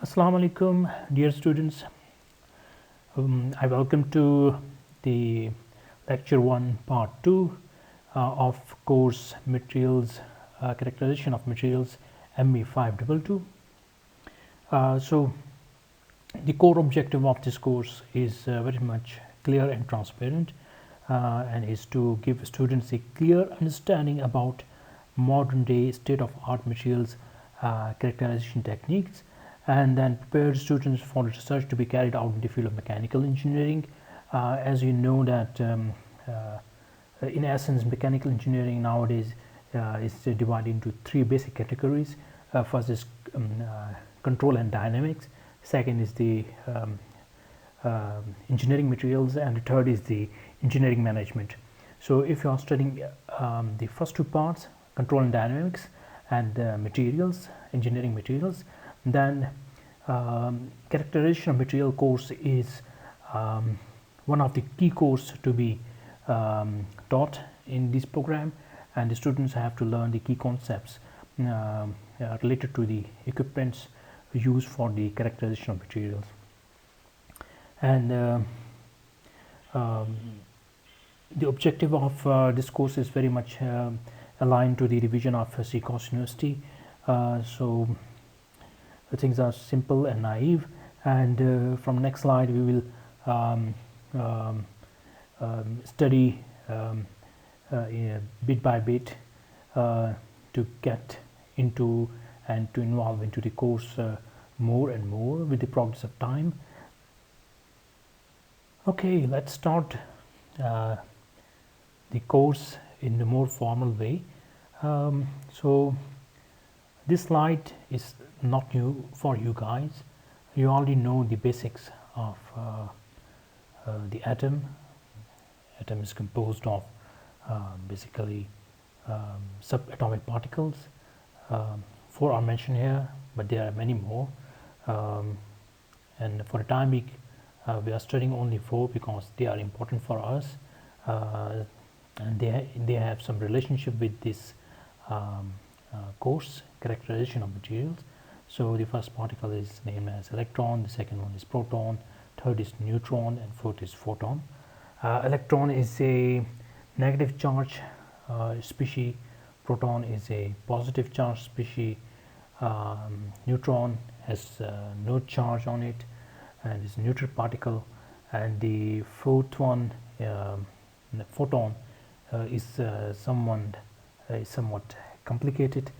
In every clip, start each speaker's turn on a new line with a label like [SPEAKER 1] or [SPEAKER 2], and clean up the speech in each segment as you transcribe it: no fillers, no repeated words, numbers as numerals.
[SPEAKER 1] Assalamu alaikum, dear students. I welcome to the lecture 1 part 2 of course materials, characterization of materials, ME 522. So the core objective of this course is very much clear and transparent, and is to give students a clear understanding about modern day state of art materials characterization techniques, and then prepare students for research to be carried out in the field of mechanical engineering. As you know that in essence mechanical engineering nowadays is divided into three basic categories. First is control and dynamics, second is the engineering materials, and the third is the engineering management. So if you are studying the first two parts, control and dynamics, and materials, engineering materials, then characterization of material course is one of the key course to be taught in this program, and the students have to learn the key concepts related to the equipments used for the characterization of materials. And the objective of this course is very much aligned to the revision of CCOS University. So things are simple and naive, and from next slide we will study bit by bit to get into and to involve into the course more and more with the progress of time. Okay, let's start the course in a more formal way. So this slide is not new for you guys. You already know the basics of the atom. Atom is composed of basically subatomic particles. Four are mentioned here, but there are many more, and for the time being we are studying only four because they are important for us, and they have some relationship with this course, characterization of materials. So the first particle is named as electron, the second one is proton, third is neutron, and fourth is photon. Electron is a negative charge species, proton is a positive charge species, neutron has no charge on it and is a neutral particle, and the fourth one, the photon, is somewhat complicated.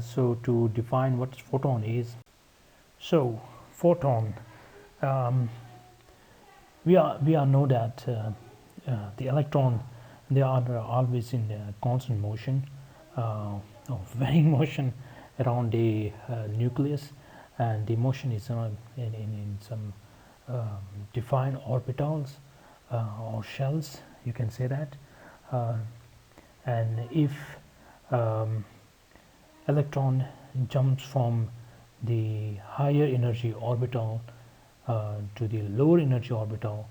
[SPEAKER 1] So to define what photon is, so photon, we are know that the electron, they are always in constant motion, varying motion around the nucleus, and the motion is in some defined orbitals or shells, you can say that, and if electron jumps from the higher energy orbital to the lower energy orbital,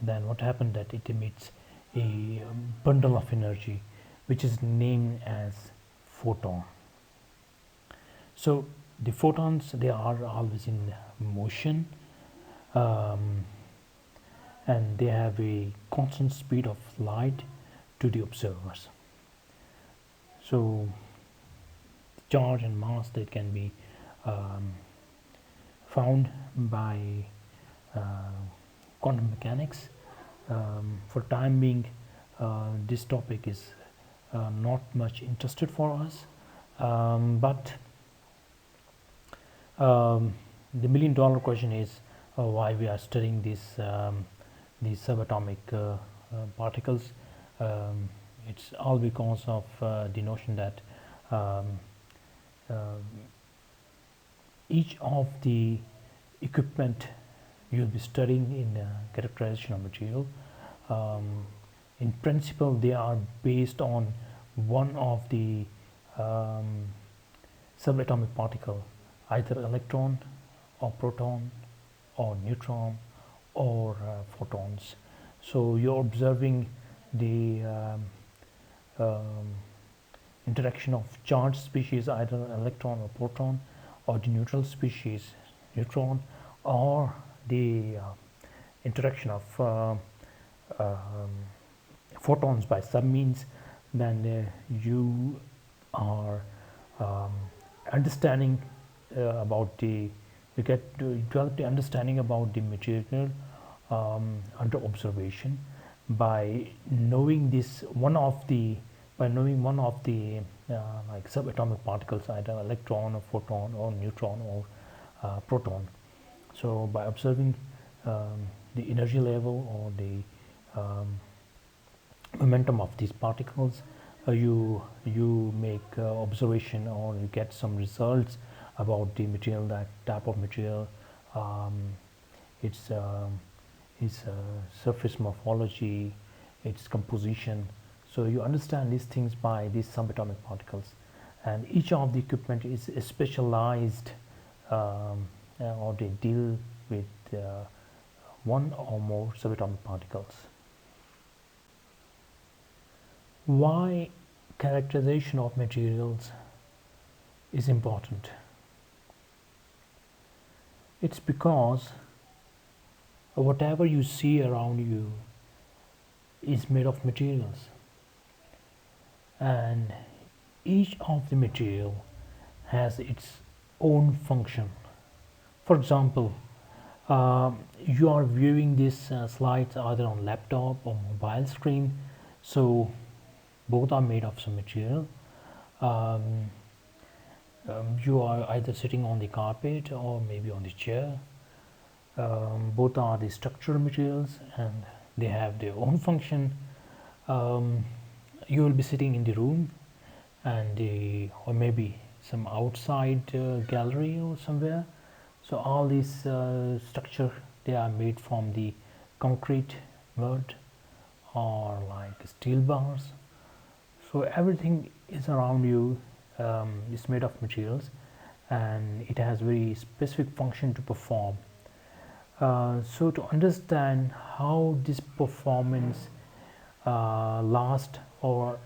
[SPEAKER 1] then what happened that it emits a bundle of energy which is named as photon. So the photons, they are always in motion, and they have a constant speed of light to the observers. So charge and mass that can be found by quantum mechanics. For time being, this topic is not much interested for us, but the $1,000,000 question is why we are studying these subatomic particles. It's all because of the notion that each of the equipment you'll be studying in characterization of material, in principle they are based on one of the subatomic particle, either electron or proton or neutron or photons. So you're observing the interaction of charged species, either electron or proton, or the neutral species neutron, or the interaction of um, photons by some means, then you are um, understanding about the you get to develop the understanding about the material under observation by knowing this one of the by knowing one of the like subatomic particles, either electron or photon or neutron or proton. So by observing the energy level or the momentum of these particles, you make observation, or you get some results about the material, that type of material, um, its surface morphology, its composition. So you understand these things by these subatomic particles, and each of the equipment is specialized, or they deal with one or more subatomic particles. Why characterization of materials is important? It's because whatever you see around you is made of materials, and each of the material has its own function. For example, you are viewing these slides either on laptop or mobile screen, so both are made of some material. Um, you are either sitting on the carpet or maybe on the chair. Both are the structural materials and they have their own function. You will be sitting in the room, and or maybe some outside gallery or somewhere. So all these structure, they are made from the concrete, wood, or like steel bars. So everything is around you is made of materials, and it has very specific function to perform. So to understand how this performance lasts, or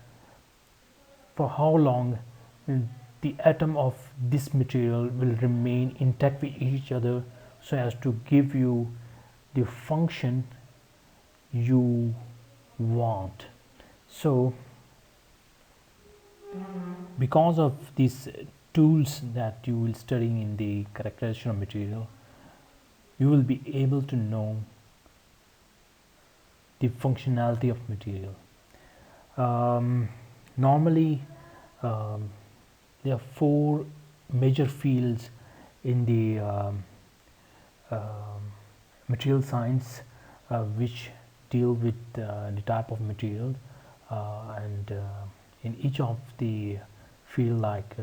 [SPEAKER 1] for how long the atom of this material will remain intact with each other, so as to give you the function you want. So because of these tools that you will study in the characterization of material, you will be able to know the functionality of material. Normally, there are four major fields in the material science which deal with the type of material, and in each of the field, like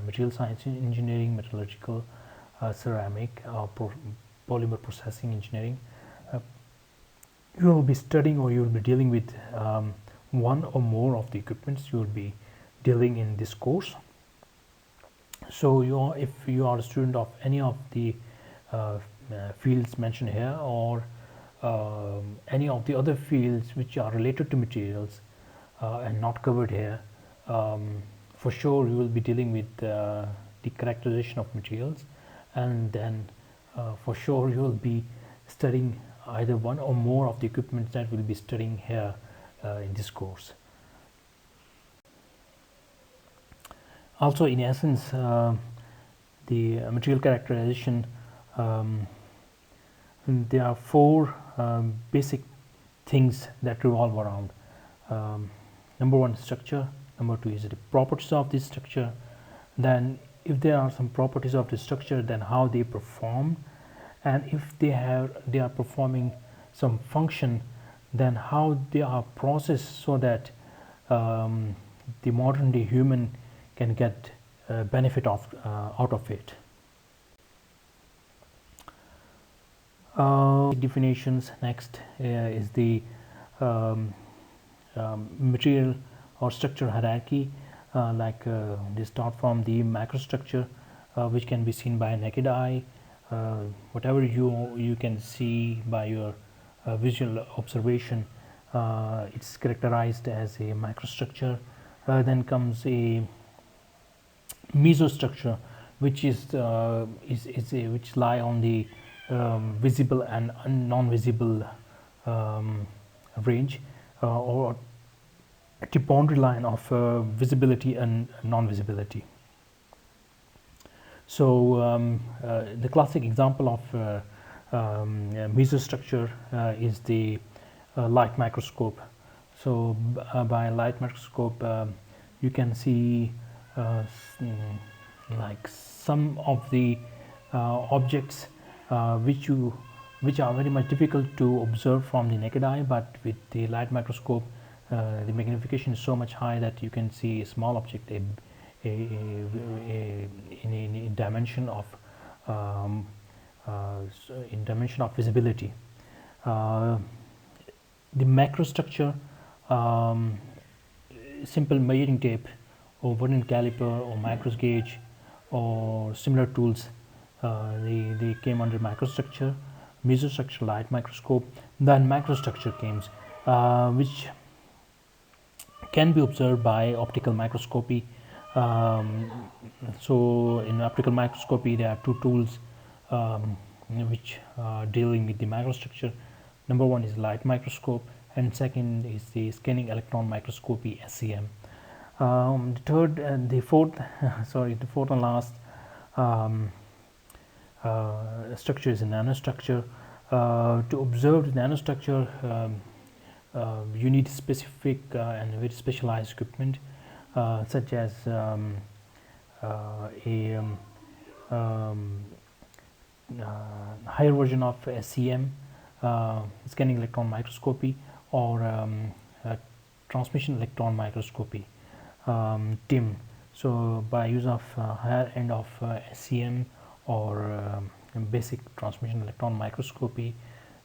[SPEAKER 1] material science engineering, metallurgical, ceramic, polymer processing engineering, you will be studying, or you will be dealing with one or more of the equipments you will be dealing in this course. So if you are a student of any of the fields mentioned here, or any of the other fields which are related to materials and not covered here, for sure you will be dealing with the characterization of materials, and then for sure you will be studying either one or more of the equipment that we'll be studying here in this course. Also, in essence, the material characterization, there are four basic things that revolve around. Number one, structure. Number two is the properties of this structure. Then if there are some properties of the structure, then how they perform, and if they are performing some function, then how they are processed so that the modern day human can get benefit out of it. Definitions. Next is the material or structure hierarchy. They start from the microstructure, which can be seen by a naked eye. Whatever you can see by your visual observation, it's characterized as a microstructure. Then comes a mesostructure, which which lie on the visible and non-visible range, or at the boundary line of visibility and non-visibility. So the classic example of Meso structure is the light microscope. So by light microscope, you can see like some of the objects which are very much difficult to observe from the naked eye, but with the light microscope, the magnification is so much high that you can see a small object in a dimension of visibility. The macrostructure, simple measuring tape or wooden caliper or micros gauge or similar tools, they came under microstructure. Mesostructure, light microscope. Then macrostructure came, which can be observed by optical microscopy. So in optical microscopy there are two tools which are dealing with the microstructure. Number one is light microscope, and second is the scanning electron microscopy, SEM. The fourth and last structure is a nanostructure. To observe the nanostructure, you need specific and very specialized equipment, such as a higher version of SEM, scanning electron microscopy, or transmission electron microscopy, TIM. So by use of higher end of SEM or basic transmission electron microscopy,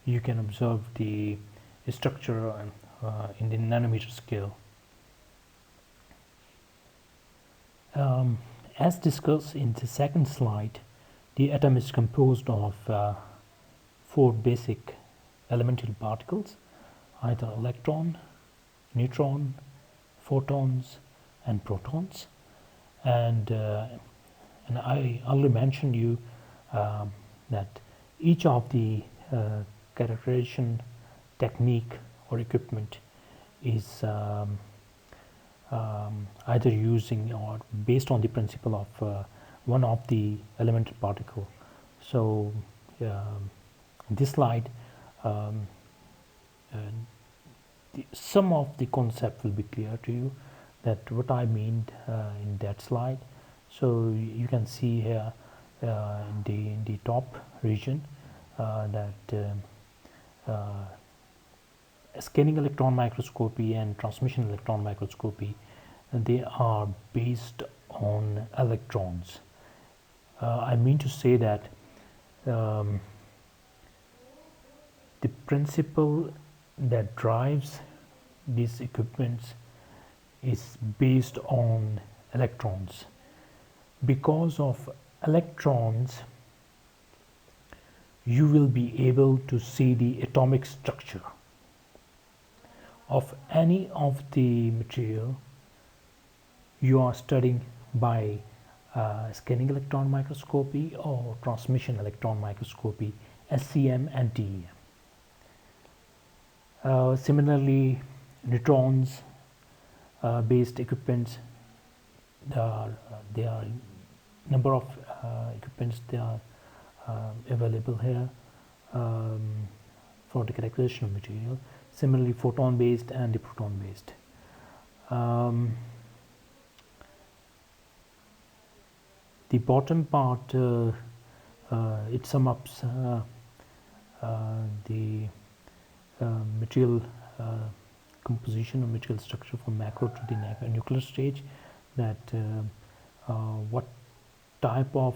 [SPEAKER 1] you can observe the structure in the nanometer scale. As discussed in the second slide, the atom is composed of 4 basic elemental particles, either electron, neutron, photons, and protons. And I already mentioned you that each of the characterization technique or equipment is either using or based on the principle of one of the elemental particle. So in this slide, some of the concept will be clear to you, that what I mean in that slide. So you can see here in the top region that scanning electron microscopy and transmission electron microscopy, they are based on electrons. I mean to say that the principle that drives these equipments is based on electrons. Because of electrons, you will be able to see the atomic structure of any of the material you are studying by scanning electron microscopy or transmission electron microscopy, SEM and TEM. Similarly, neutrons based equipments, there are number of equipments they are available here for the characterization of material. Similarly, photon based and the proton based. The bottom part it sums up the material composition or material structure from macro to the nuclear stage, that what type of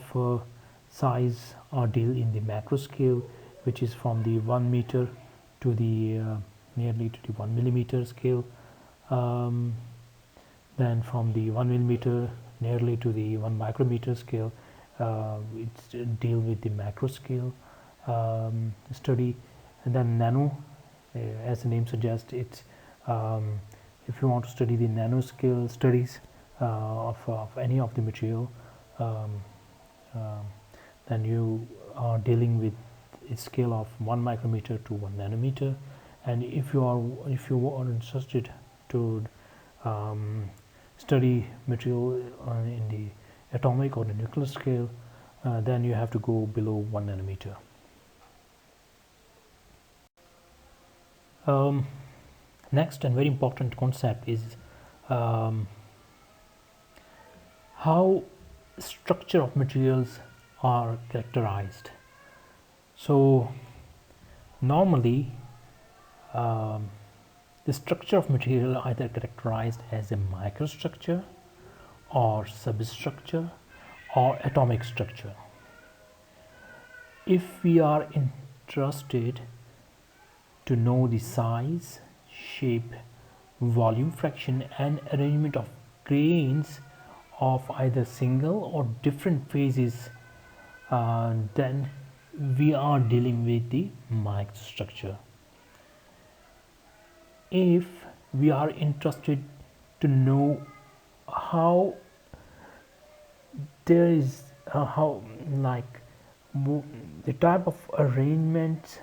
[SPEAKER 1] size are dealt in the macro scale, which is from the 1 meter to the nearly to the 1 millimeter scale, then from the 1 millimeter nearly to the 1 micrometer scale, it's deal with the macro scale study. And then nano, as the name suggests, it's if you want to study the nanoscale studies of any of the material, um, then you are dealing with a scale of 1 micrometer to 1 nanometer. And if you are interested to study material in the atomic or the nuclear scale, then you have to go below 1 nanometer. Next and very important concept is how structure of materials are characterized. So normally the structure of material either characterized as a microstructure or substructure or atomic structure. If we are interested to know the size, shape, volume fraction and arrangement of grains of either single or different phases, then we are dealing with the microstructure. If we are interested to know how there is how like the type of arrangement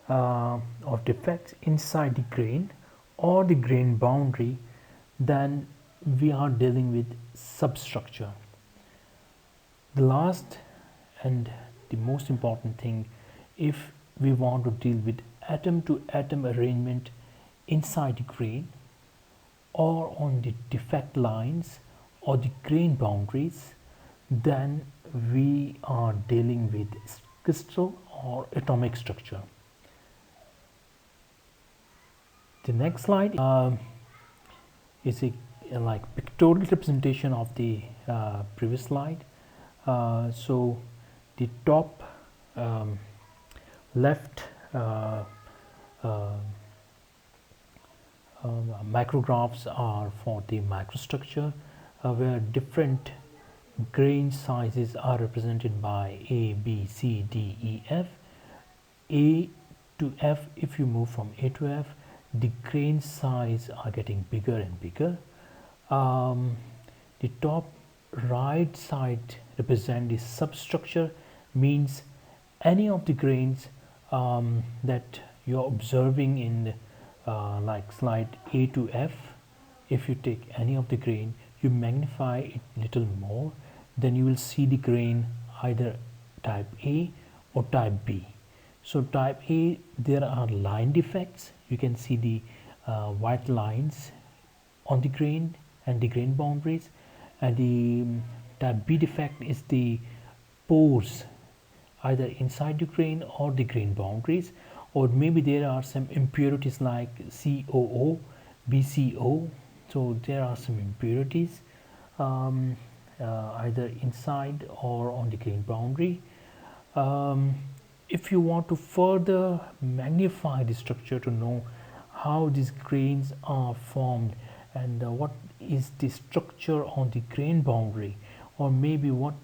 [SPEAKER 1] of defects inside the grain or the grain boundary, then we are dealing with substructure. The last and the most important thing, if we want to deal with atom to atom arrangement inside the grain or on the defect lines or the grain boundaries, then we are dealing with crystal or atomic structure. The next slide is a like pictorial representation of the previous slide. So the top left micrographs are for the microstructure, where different grain sizes are represented by A, B, C, D, E, F. A to F, if you move from A to F, the grain size are getting bigger and bigger. The top right side represent the substructure, means any of the grains that you're observing in like slide A to F. If you take any of the grain, you magnify it little more, then you will see the grain either type A or type B. So type A, there are line defects. You can see the white lines on the grain and the grain boundaries, and the type B defect is the pores either inside the grain or the grain boundaries, or maybe there are some impurities like COO, BCO. So there are some impurities either inside or on the grain boundary. If you want to further magnify the structure to know how these grains are formed and what is the structure on the grain boundary, or maybe what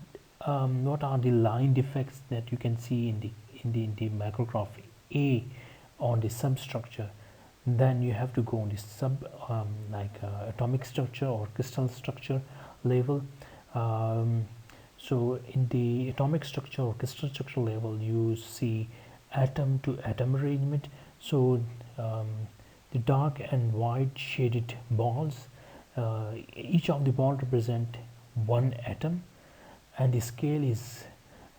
[SPEAKER 1] are the line defects that you can see in the micrograph A on the substructure, then you have to go on the atomic structure or crystal structure level. So in the atomic structure or crystal structure level, you see atom to atom arrangement. So the dark and white shaded balls, each of the ball represent one atom, and the scale is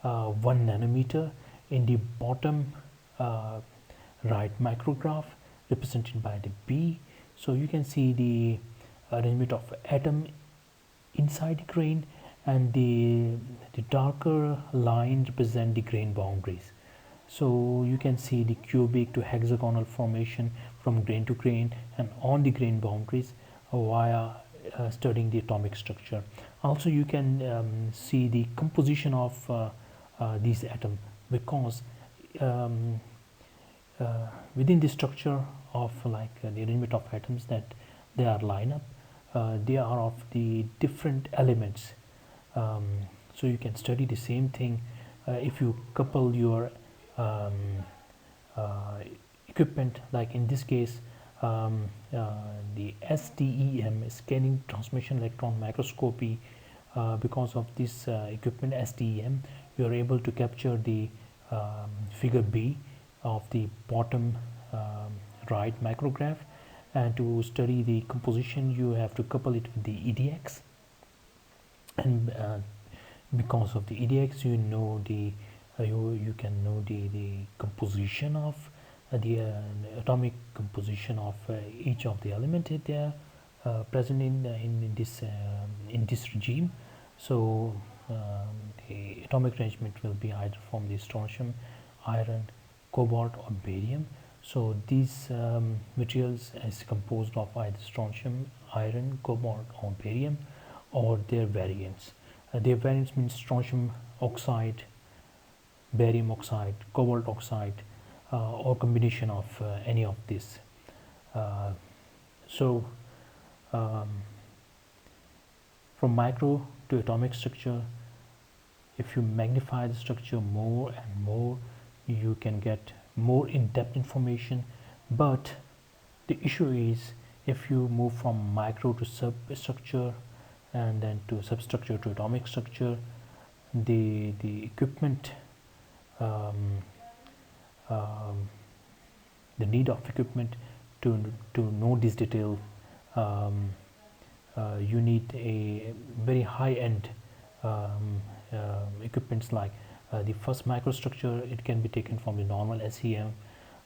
[SPEAKER 1] 1 nanometer. In the bottom right micrograph represented by the B, so you can see the arrangement of atom inside the grain, and the darker line represent the grain boundaries. So you can see the cubic to hexagonal formation from grain to grain and on the grain boundaries via studying the atomic structure. Also you can see the composition of these atoms, because within the structure of the arrangement of atoms that they are lined up, they are of the different elements. So you can study the same thing if you couple your equipment, like in this case the STEM, scanning transmission electron microscopy because of this equipment STEM, you are able to capture the figure B of the bottom right micrograph, and to study the composition you have to couple it with the EDX, and because of the EDX you know the you can know the composition of the atomic composition of each of the element there present in this regime. So the atomic arrangement will be either from the strontium, iron, cobalt or barium. So these materials is composed of either strontium, iron, cobalt or barium, or their variants. Their variants means strontium oxide, barium oxide, cobalt oxide, or combination of any of this. So from micro to atomic structure, if you magnify the structure more and more, you can get more in-depth information. But the issue is, if you move from micro to substructure and then to substructure to atomic structure, the equipment, the need of equipment to know this detail, you need a very high-end equipments like the first microstructure. It can be taken from the normal SEM,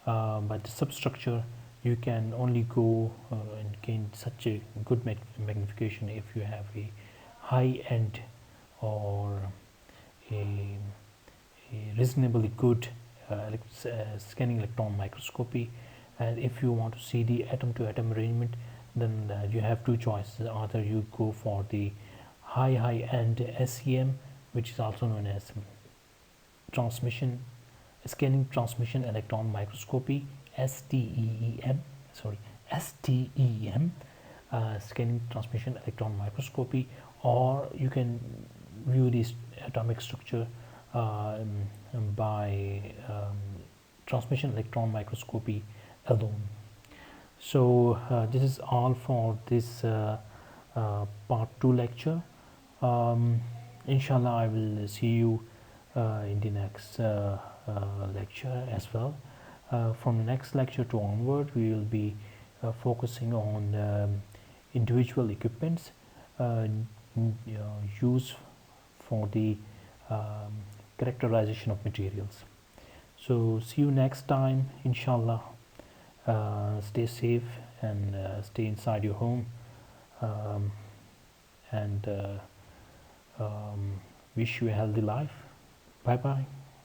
[SPEAKER 1] but the substructure you can only go and gain such a good magnification if you have a high-end or a reasonably good scanning electron microscopy. And if you want to see the atom to atom arrangement, then you have two choices. Either you go for the high-end SEM, which is also known as scanning transmission electron microscopy, STEM, scanning transmission electron microscopy, or you can view this atomic structure by transmission electron microscopy alone. So this is all for this part 2 lecture. Inshallah, I will see you in the next lecture as well. From the next lecture to onward, we will be focusing on individual equipments used for the characterization of materials. So see you next time, inshallah. Stay safe and stay inside your home, and wish you a healthy life. Bye bye.